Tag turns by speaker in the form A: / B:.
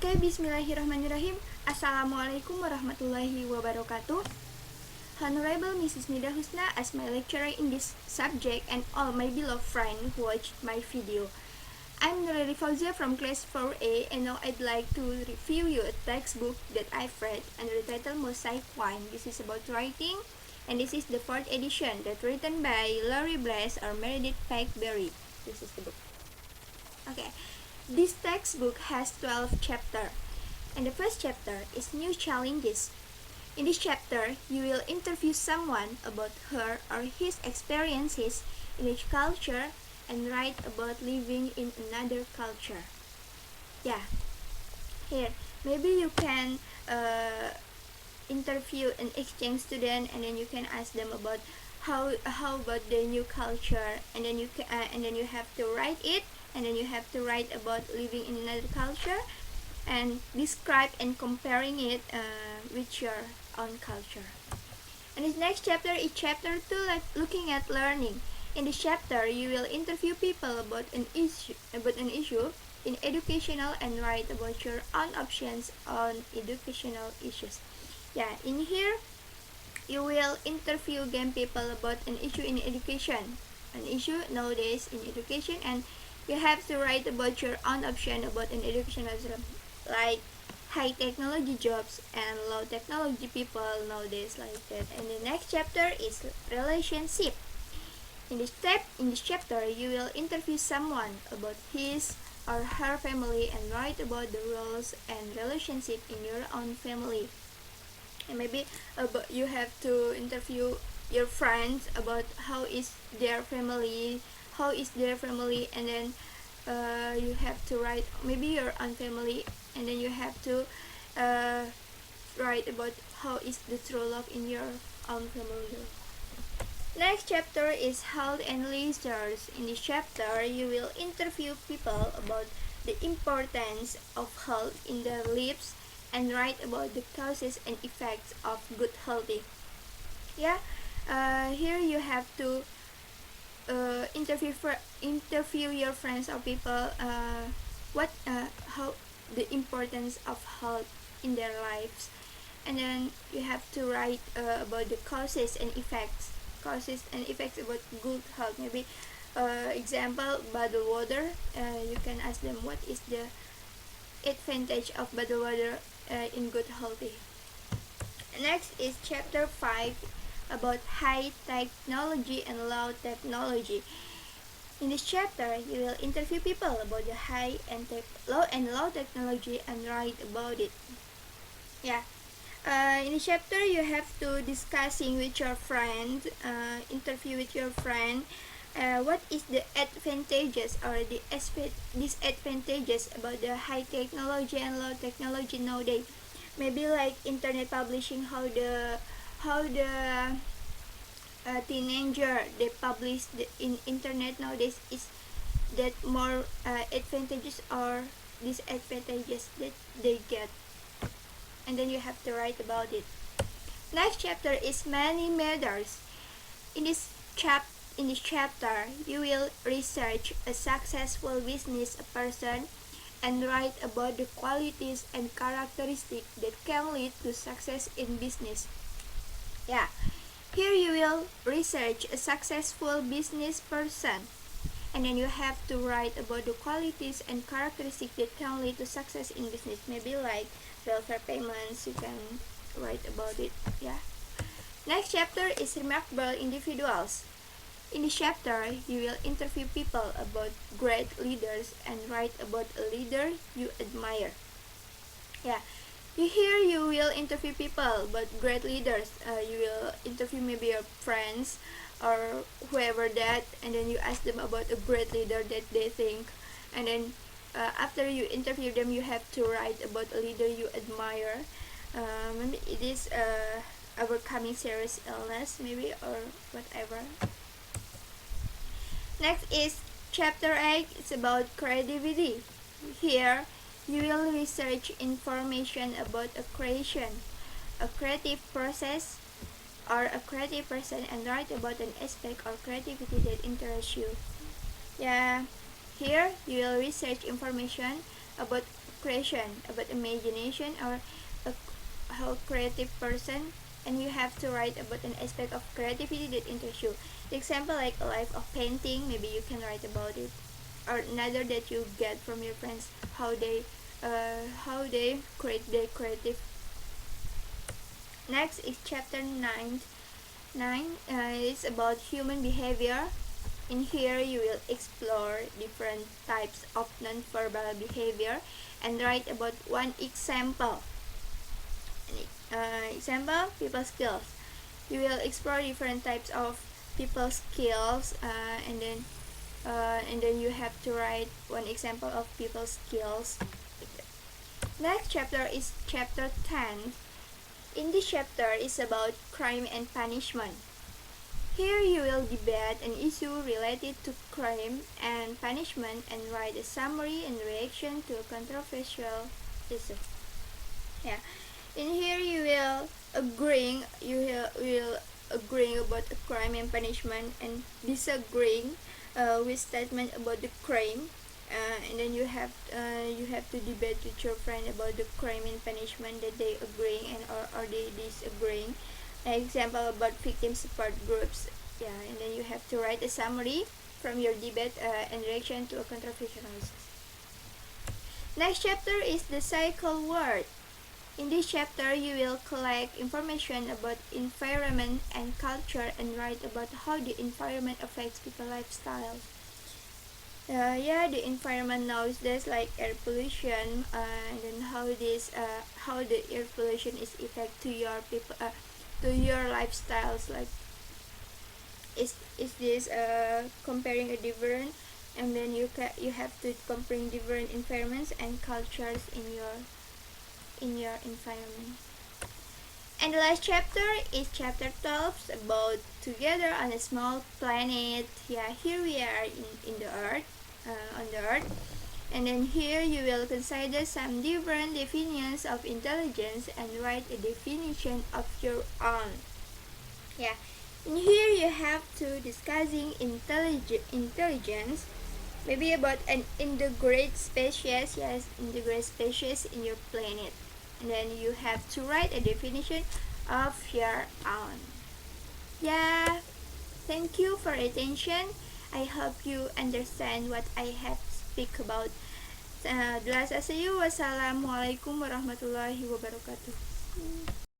A: Oke, bismillahirrahmanirrahim. Assalamualaikum warahmatullahi wabarakatuh. Honorable Mrs. Nida Husna, as my lecturer in this subject and all my beloved friends who watched my video. I'm Nurlaili Fauziah from class 4A, and now I'd like to review you a textbook that I've read under the title Mosaic Wine. This is about writing, and this is the 4th edition that's written by Laurie Bless or Meredith Packberry. This is the book. Okay, this textbook has 12 chapters, and the first chapter is New Challenges. In this chapter, you will interview someone about her or his experiences in each culture and write about living in another culture. Yeah, here, maybe you can interview an exchange student, and then you can ask them about how about the new culture, and then you have to write it, and then you have to write about living in another culture and describe and comparing it with your own culture. And this next chapter is chapter 2, like looking at learning. In this chapter, you will interview people about an issue in educational and write about your own options on educational issues. Yeah, in here you will interview again people about an issue in education, an issue nowadays in education, and you have to write about your own option about an educational system, like high technology jobs and low technology people nowadays, like that. And the next chapter is relationship. In this chapter, you will interview someone about his or her family and write about the roles and relationship in your own family. And maybe you have to interview your friends about how is their family, and then you have to write maybe your own family, and then you have to write about how is the true love in your own family. Next chapter is health and leisure. In this chapter, you will interview people about the importance of health in their lives and write about the causes and effects of good health. Yeah, here you have to interview your friends or people how the importance of health in their lives, and then you have to write about the causes and effects about good health. Maybe example, bottled water. You can ask them what is the advantage of bottled water in good health. Next is chapter 5 about high technology and low technology. In this chapter, you will interview people about the high and low technology and write about it. Yeah. In this chapter, you have to discussing with your friend, interview with your friend, what is the advantages or the disadvantages about the high technology and low technology nowadays. Maybe like internet publishing, how the teenager they publish in internet nowadays, is that more advantages or disadvantages that they get, and then you have to write about it. Next chapter is money matters. In this chapter, you will research a successful business person and write about the qualities and characteristics that can lead to success in business. Yeah, here you will research a successful business person, and then you have to write about the qualities and characteristics that can lead to success in business. Maybe like welfare payments, you can write about it. Yeah. Next chapter is remarkable individuals. In this chapter, you will interview people about great leaders and write about a leader you admire. Yeah, here you will interview people about great leaders. You will interview maybe your friends or whoever that, and then you ask them about a great leader that they think, and then after you interview them, you have to write about a leader you admire. Maybe it is overcoming serious illness, maybe, or whatever. Next is chapter 8. It's about creativity. Here, you will research information about a creation, a creative process, or a creative person, and write about an aspect or creativity that interests you. Yeah, here you will research information about creation, about imagination, or a how creative person, and you have to write about an aspect of creativity that interests you. The example like a life of painting, maybe you can write about it, or another that you get from your friends, how they create their creative. Next is chapter 9. It's about human behavior. In here, you will explore different types of non-verbal behavior and write about one example. Example, people skills. You will explore different types of people skills, and then you have to write one example of people skills. Next chapter is chapter 10. In this chapter is about crime and punishment. Here you will debate an issue related to crime and punishment and write a summary and reaction to a controversial issue. Yeah. In here you will agreeing about a crime and punishment and disagreeing with statement about the crime, and then you have to debate with your friend about the crime and punishment that they agreeing and or they disagreeing. An example about victim support groups. Yeah, and then you have to write a summary from your debate and reaction to a controversial issue. Next chapter is the cycle word. In this chapter, you will collect information about environment and culture and write about how the environment affects people's lifestyle. The environment nowadays, like air pollution, and then how the air pollution is effect to your people, to your lifestyles. Like, is this comparing a different, and then you have to compare different environments and cultures in your environment. And the last chapter is chapter 12, about together on a small planet. Yeah, here we are in the earth, on the earth. And then here you will consider some different definitions of intelligence and write a definition of your own. Yeah, in here you have to discussing intelligence, maybe about an integrate species. Yes, integrate species in your planet. And then you have to write a definition of your own. Yeah, thank you for attention. I hope you understand what I have speak about. Wassalamualaikum warahmatullahi wabarakatuh.